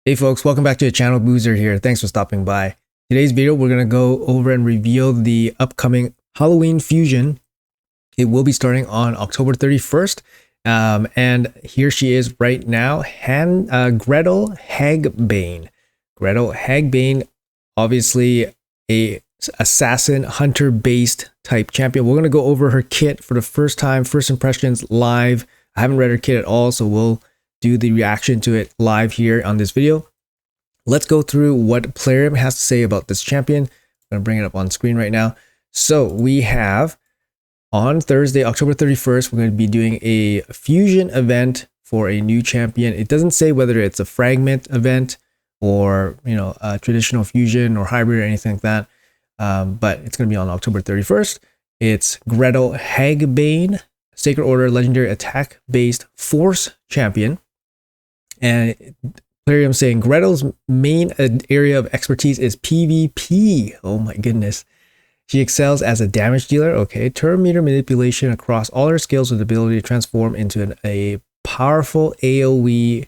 Hey folks, welcome back to the channel. Boozer here. Thanks for stopping by. Today's video, we're going to go over and reveal the upcoming Halloween fusion. It will be starting on October 31st. And here she is right now, Gretal Hagbane. Gretel Hagbane, obviously a assassin hunter based type champion. We're going to go over her kit for the first time, first impressions live. I haven't read her kit at all, so we'll do the reaction to it live here on this video. Let's go through what Plarium has to say about this champion. I'm going to bring it up on screen right now. So we have on Thursday, October 31st, we're going to be doing a fusion event for a new champion. It doesn't say whether it's a fragment event or, a traditional fusion or hybrid or anything like that. But it's going to be on October 31st. It's Gretal Hagbane, Sacred Order Legendary Attack Based Force Champion. And Plarium saying Gretel's main area of expertise is PvP. Oh my goodness. She excels as a damage dealer. Okay. Turn meter manipulation across all her skills with the ability to transform into a powerful AoE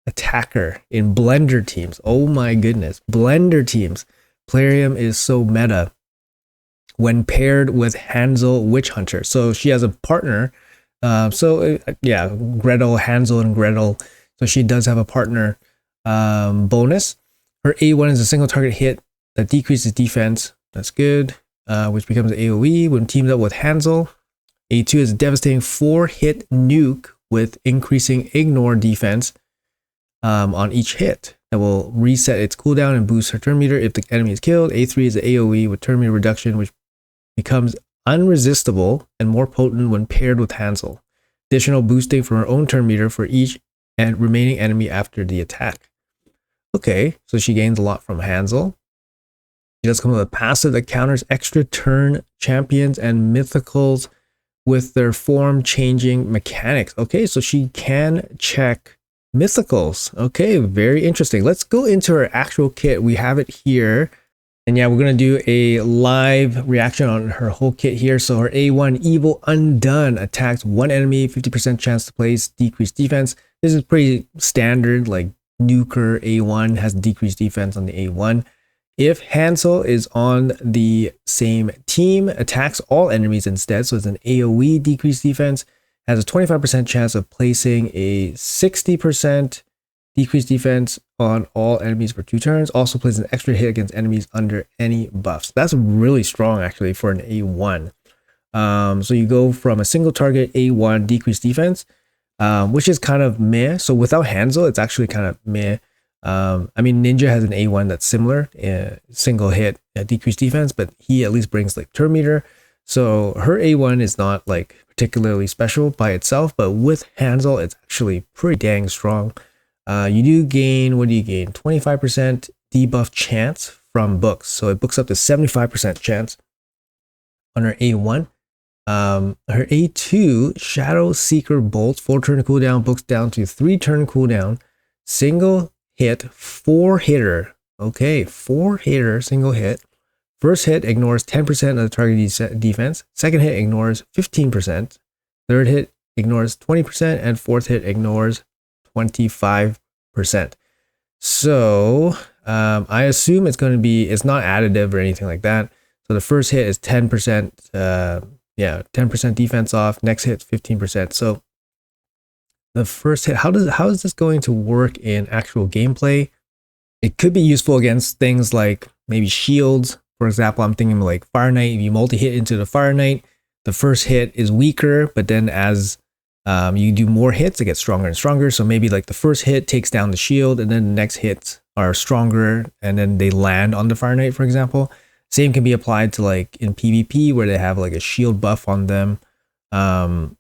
attacker in blender teams. Oh my goodness. Blender teams. Plarium is so meta when paired with Hansel Witchhunter. So she has a partner. Gretel, Hansel, and Gretel. So she does have a partner bonus. Her A1 is a single target hit that decreases defense. That's good. Which becomes AoE when teamed up with Hansel. A2 is a devastating 4-hit nuke with increasing ignore defense on each hit. That will reset its cooldown and boost her turn meter if the enemy is killed. A3 is an AoE with turn meter reduction, which becomes unresistible and more potent when paired with Hansel. Additional boosting from her own turn meter for each and remaining enemy after the attack. Okay, so she gains a lot from Hansel. She does come with a passive that counters extra turn champions and mythicals with their form changing mechanics. Okay, so she can check mythicals. Okay, very interesting. Let's go into her actual kit. We have it here. And yeah, we're going to do a live reaction on her whole kit here. So her A1 Evil Undone attacks one enemy, 50% chance to place, decreased defense. This is pretty standard, like Nuker A1 has decreased defense on the A1. If Hansel is on the same team, attacks all enemies instead. So it's an AoE decreased defense, has a 25% chance of placing a 60% decreased defense on all enemies for 2 turns. Also plays an extra hit against enemies under any buffs. That's really strong actually for an A1. So you go from a single target A1 decreased defense, which is kind of meh. So without Hansel, it's actually kind of meh. I mean, Ninja has an A1 that's similar, single hit, decreased defense, but he at least brings like turn meter. So her A1 is not like particularly special by itself, but with Hansel, it's actually pretty dang strong. You do gain, what do you gain? 25% debuff chance from books. So it books up to 75% chance on her A1. Her A2, Shadow Seeker Bolt, 4 turn cooldown, books down to 3 turn cooldown, single hit, 4-hitter. Okay, 4-hitter, single hit. First hit ignores 10% of the target defense. Second hit ignores 15%. Third hit ignores 20%. And fourth hit ignores 25%. So I assume it's going to be, it's not additive or anything like that. So the first hit is 10%, 10% defense off. Next hit 15%. So the first hit, how is this going to work in actual gameplay? It could be useful against things like maybe shields. For example, I'm thinking like Fire Knight. If you multi-hit into the Fire Knight, the first hit is weaker, but then as you do more hits, it gets stronger and stronger. So maybe like the first hit takes down the shield, and then the next hits are stronger, and then they land on the Fire Knight, for example. Same can be applied to like in PvP where they have like a shield buff on them. And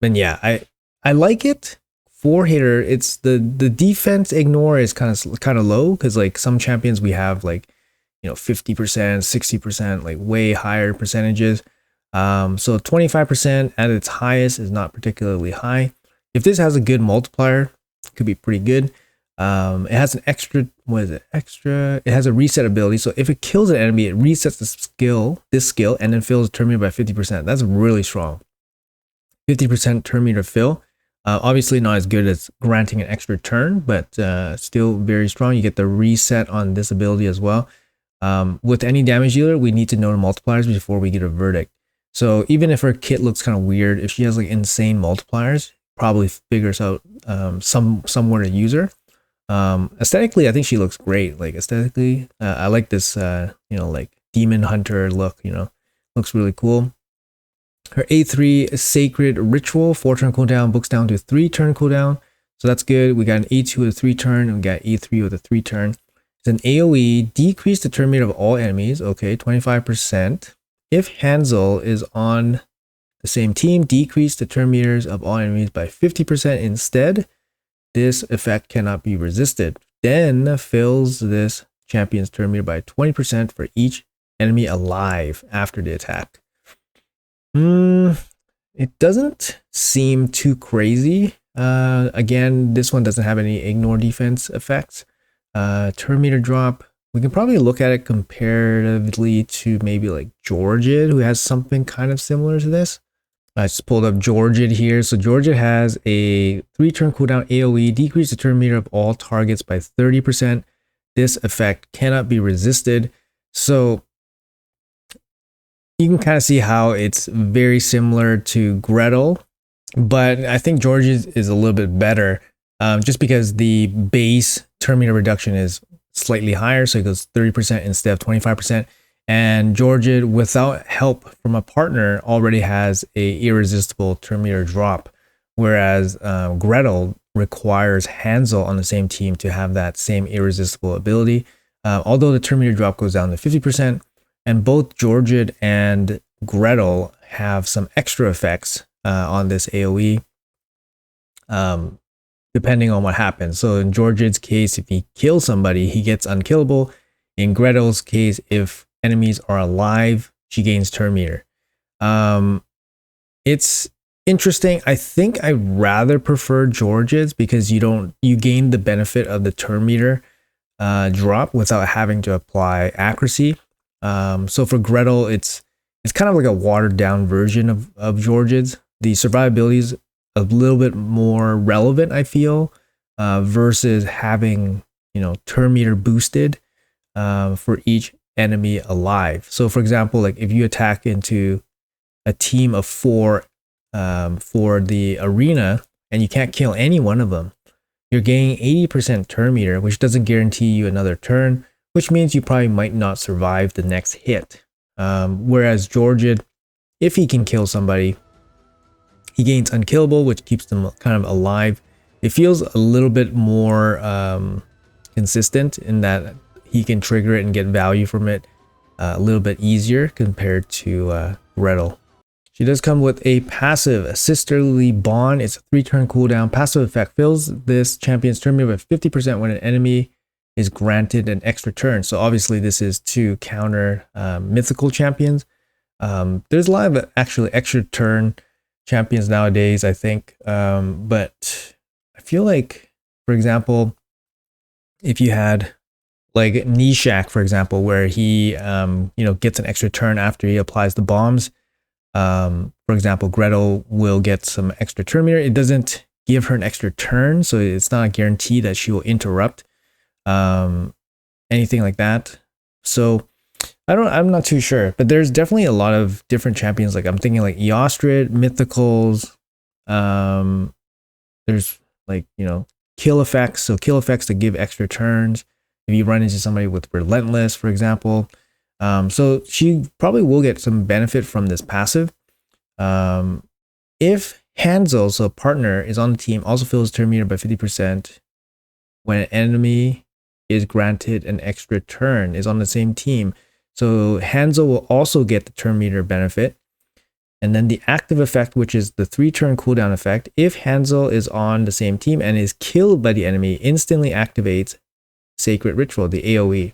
yeah, I like it. 4-hitter. It's the defense ignore is kind of low because like some champions we have like 50%, 60%, like way higher percentages. So 25% at its highest is not particularly high. If this has a good multiplier, it could be pretty good. It has an extra, what is it? Extra. It has a reset ability. So if it kills an enemy, it resets this skill, and then fills the turn meter by 50%. That's really strong. 50% turn meter fill. Obviously not as good as granting an extra turn, but still very strong. You get the reset on this ability as well. With any damage dealer, we need to know the multipliers before we get a verdict. So even if her kit looks kind of weird, if she has like insane multipliers, probably figures out somewhere to use her. Aesthetically, I think she looks great. Like aesthetically, I like this, like demon hunter look, looks really cool. Her A3 Sacred Ritual, 4-turn cooldown, books down to 3-turn cooldown. So that's good. We got an A2 with a 3-turn, and we got A3 with a 3-turn. It's an AoE, decrease the turn meter of all enemies. Okay, 25%. If Hansel is on the same team, decrease the turn meters of all enemies by 50% instead. This effect cannot be resisted. Then fills this champion's turn meter by 20% for each enemy alive after the attack. It doesn't seem too crazy. Again, this one doesn't have any ignore defense effects. Turn meter drop. We can probably look at it comparatively to maybe like Georgid, who has something kind of similar to this. I just pulled up Georgid here. So Georgid has a 3-turn cooldown AoE, decrease the turn meter of all targets by 30%. This effect cannot be resisted. So you can kind of see how it's very similar to Gretel, but I think Georgid is a little bit better just because the base turn meter reduction is slightly higher. So it goes 30% instead of 25%. And Georgid, without help from a partner, already has a irresistible turn meter drop, whereas Gretel requires Hansel on the same team to have that same irresistible ability. Although the turn meter drop goes down to 50%, and both Georgid and Gretel have some extra effects on this AoE, depending on what happens. So in Georgid's case, if he kills somebody, he gets unkillable. In Gretel's case, if enemies are alive, she gains turn meter. It's interesting. I think I rather prefer Georgid's because you gain the benefit of the turn meter drop without having to apply accuracy. So for Gretel, it's kind of like a watered down version of Georgid's. The survivability is a little bit more relevant, I feel, versus having turn meter boosted for each enemy alive. So for example, like if you attack into a team of 4 for the arena and you can't kill any one of them, you're gaining 80% turn meter, which doesn't guarantee you another turn, which means you probably might not survive the next hit. Whereas Georgid, if he can kill somebody, he gains unkillable, which keeps them kind of alive. It feels a little bit more consistent in that he can trigger it and get value from it a little bit easier compared to Gretel. She does come with a passive, Sisterly Bond. It's a 3-turn cooldown. Passive effect fills this champion's turn meter by 50% when an enemy is granted an extra turn. So obviously this is to counter mythical champions. There's a lot of actually extra turn champions nowadays, I think. But I feel like, for example, if you had like Nishak, for example, where he gets an extra turn after he applies the bombs. For example, Gretel will get some extra turn meter. It doesn't give her an extra turn, so it's not a guarantee that she will interrupt anything like that. So I'm not too sure, but there's definitely a lot of different champions. Like I'm thinking like Eostrid, Mythicals. There's like, kill effects. So kill effects to give extra turns. If you run into somebody with Relentless, for example. So she probably will get some benefit from this passive. If Hansel, so partner, is on the team, also fills turn meter by 50% when an enemy is granted an extra turn, is on the same team. So Hansel will also get the turn meter benefit. And then the active effect, which is the 3-turn cooldown effect, if Hansel is on the same team and is killed by the enemy, instantly activates Sacred Ritual, the AoE.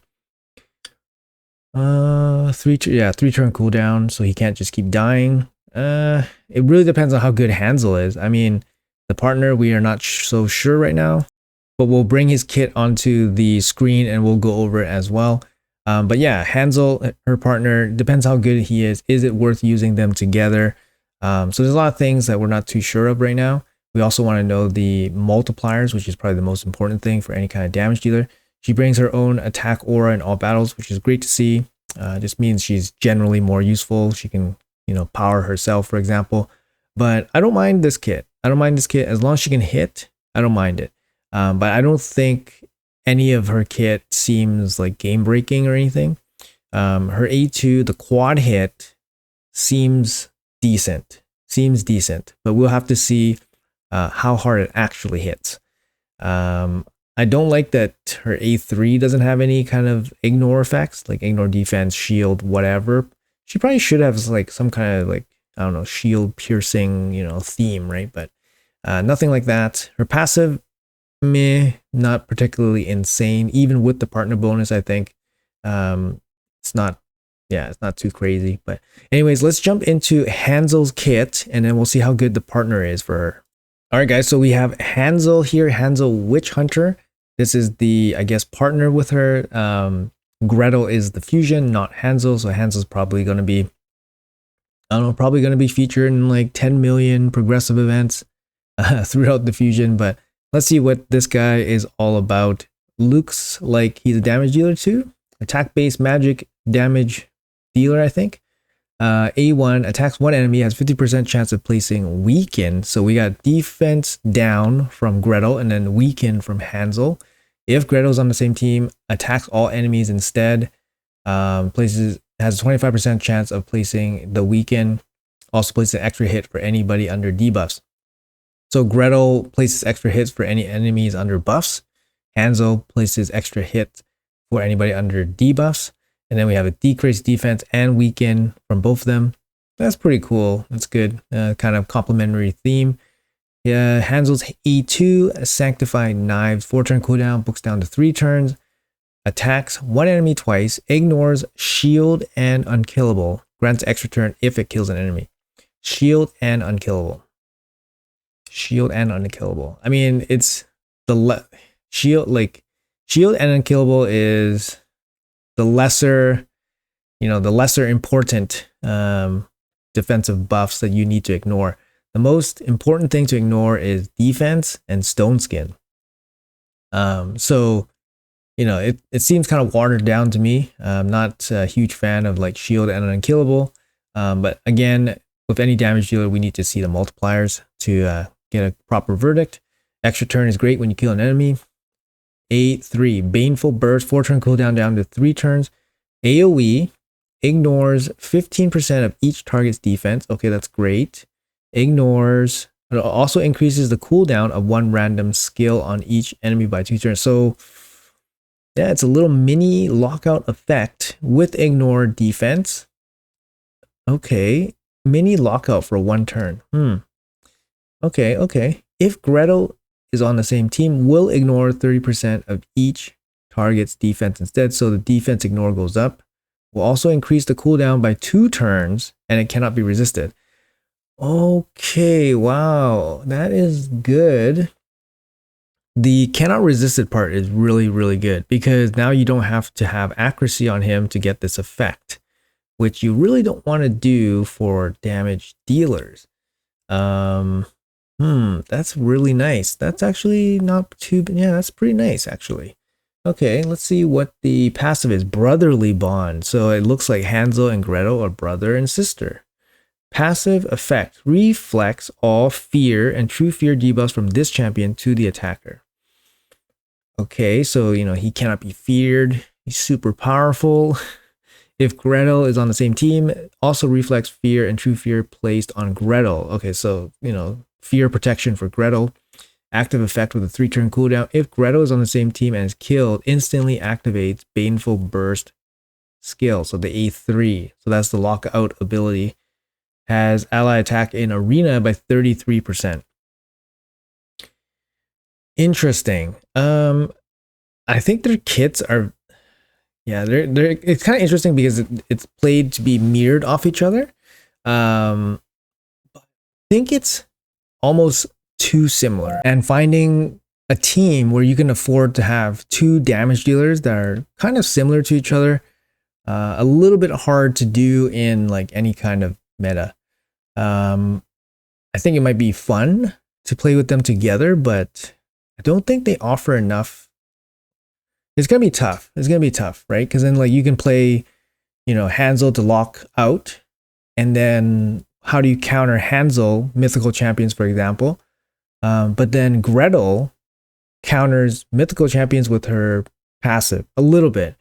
3-turn cooldown, so he can't just keep dying. It really depends on how good Hansel is. I mean, the partner, we are not so sure right now, but we'll bring his kit onto the screen and we'll go over it as well. But yeah, Hansel, her partner, depends how good he is. Is it worth using them together? So there's a lot of things that we're not too sure of right now. We also want to know the multipliers, which is probably the most important thing for any kind of damage dealer. She brings her own attack aura in all battles, which is great to see. Just means she's generally more useful. She can, power herself, for example. But I don't mind this kit. I don't mind this kit as long as she can hit. I don't mind it. But I don't think any of her kit seems like game breaking or anything. Her A2, the quad hit, seems decent. But we'll have to see how hard it actually hits. I don't like that her A3 doesn't have any kind of ignore effects, like ignore defense, shield, whatever. She probably should have like some kind of like, I don't know, shield piercing, theme, right? But nothing like that. Her passive, meh, not particularly insane. Even with the partner bonus, I think it's not too crazy. But anyways, let's jump into Hansel's kit and then we'll see how good the partner is for her. All right, guys, so we have Hansel here, Hansel Witchhunter. This is the, I guess, partner with her. Gretel is the fusion, not Hansel. So Hansel's probably going to be, I don't know, probably going to be featured in like 10 million progressive events throughout the fusion. But let's see what this guy is all about. Looks like he's a damage dealer too. Attack-based magic damage dealer, I think. A1 attacks one enemy, has 50% chance of placing weaken. So we got defense down from Gretel and then weaken from Hansel. If Gretel's on the same team, attacks all enemies instead. Has a 25% chance of placing the weaken. Also places an extra hit for anybody under debuffs. So Gretel places extra hits for any enemies under buffs. Hansel places extra hits for anybody under debuffs. And then we have a decreased defense and weaken from both of them. That's pretty cool. That's good. Kind of complementary theme. Yeah, Hansel's E2, Sanctified Knives, 4-turn cooldown, books down to 3 turns. Attacks one enemy twice, ignores shield and unkillable. Grants extra turn if it kills an enemy. Shield and unkillable. Shield and unkillable. I mean, it's the shield and unkillable is the lesser important defensive buffs that you need to ignore. The most important thing to ignore is defense and stone skin. So it seems kind of watered down to me. I'm not a huge fan of like shield and unkillable. But again, with any damage dealer, we need to see the multipliers to get a proper verdict. Extra turn is great when you kill an enemy. A3, Baneful Burst, 4-turn cooldown down to 3 turns. AoE, ignores 15% of each target's defense. Okay, that's great. Ignores, it also increases the cooldown of one random skill on each enemy by 2 turns. So yeah, it's a little mini lockout effect with ignore defense. Okay, mini lockout for 1 turn. Okay. If Gretel is on the same team, will ignore 30% of each target's defense instead. So the defense ignore goes up. Will also increase the cooldown by 2 turns and it cannot be resisted. Okay, wow, that is good. The cannot resisted part is really, really good because now you don't have to have accuracy on him to get this effect, which you really don't want to do for damage dealers. That's really nice. That's actually not too, yeah, that's pretty nice actually. Okay, let's see what the passive is. Brotherly bond. So it looks like Hansel and Gretel are brother and sister. Passive effect, reflects all fear and true fear debuffs from this champion to the attacker. Okay, so he cannot be feared. He's super powerful. If Gretel is on the same team, also reflects fear and true fear placed on Gretel. Okay, so fear protection for Gretel. Active effect with a 3-turn cooldown. If Gretel is on the same team and is killed, instantly activates Baneful Burst skill. So the A3. So that's the lockout ability. Has ally attack in arena by 33%. Interesting. I think their kits are, yeah, they're it's kind of interesting because it's played to be mirrored off each other. I think it's almost too similar, and finding a team where you can afford to have 2 damage dealers that are kind of similar to each other, a little bit hard to do in like any kind of meta. I think it might be fun to play with them together, but I don't think they offer enough. It's gonna be tough. It's gonna be tough, right? Because then like you can play, you know, Hansel to lock out, and then how do you counter Hansel mythical champions, for example? But then Gretel counters mythical champions with her passive a little bit.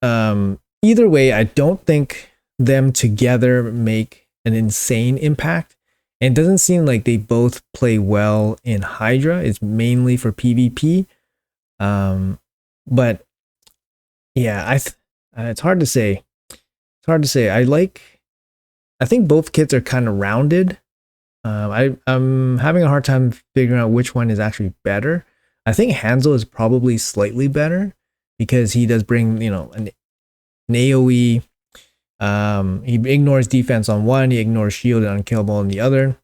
Either way, I don't think them together make an insane impact. And it doesn't seem like they both play well in Hydra. It's mainly for PvP. But yeah, it's hard to say. It's hard to say. I think both kits are kind of rounded. I'm having a hard time figuring out which one is actually better. I think Hansel is probably slightly better because he does bring, you know, an AoE. He ignores defense on one, he ignores shield and unkillable on the other.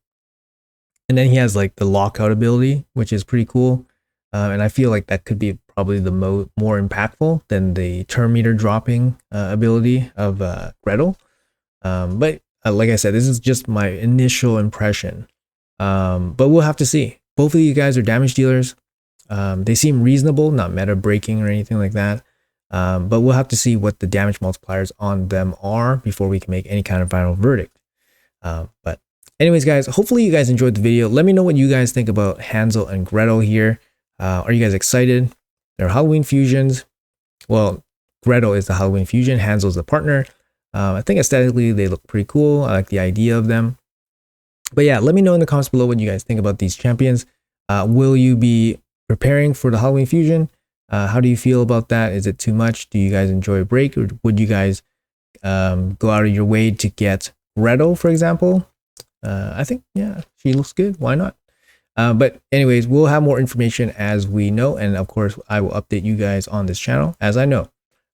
And then he has like the lockout ability, which is pretty cool. And I feel like that could be probably the more impactful than the turn meter dropping ability of Gretel. But like I said, this is just my initial impression. But we'll have to see. Both of you guys are damage dealers. They seem reasonable, not meta breaking or anything like that. But we'll have to see what the damage multipliers on them are before we can make any kind of final verdict. But anyways, guys, hopefully you guys enjoyed the video. Let me know what you guys think about Hansel and Gretel here. Are you guys excited? They're Halloween fusions. Well, Gretel is the Halloween fusion. Hansel's the partner. I think aesthetically they look pretty cool. I like the idea of them. But yeah, let me know in the comments below what you guys think about these champions. Will you be preparing for the Halloween fusion? How do you feel about that? Is it too much? Do you guys enjoy a break, or would you guys go out of your way to get Gretel, for example? I think, yeah, she looks good. Why not? But anyways, we'll have more information as we know. And of course, I will update you guys on this channel as I know.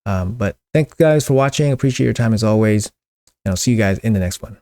But thanks guys for watching. Appreciate your time as always. And I'll see you guys in the next one.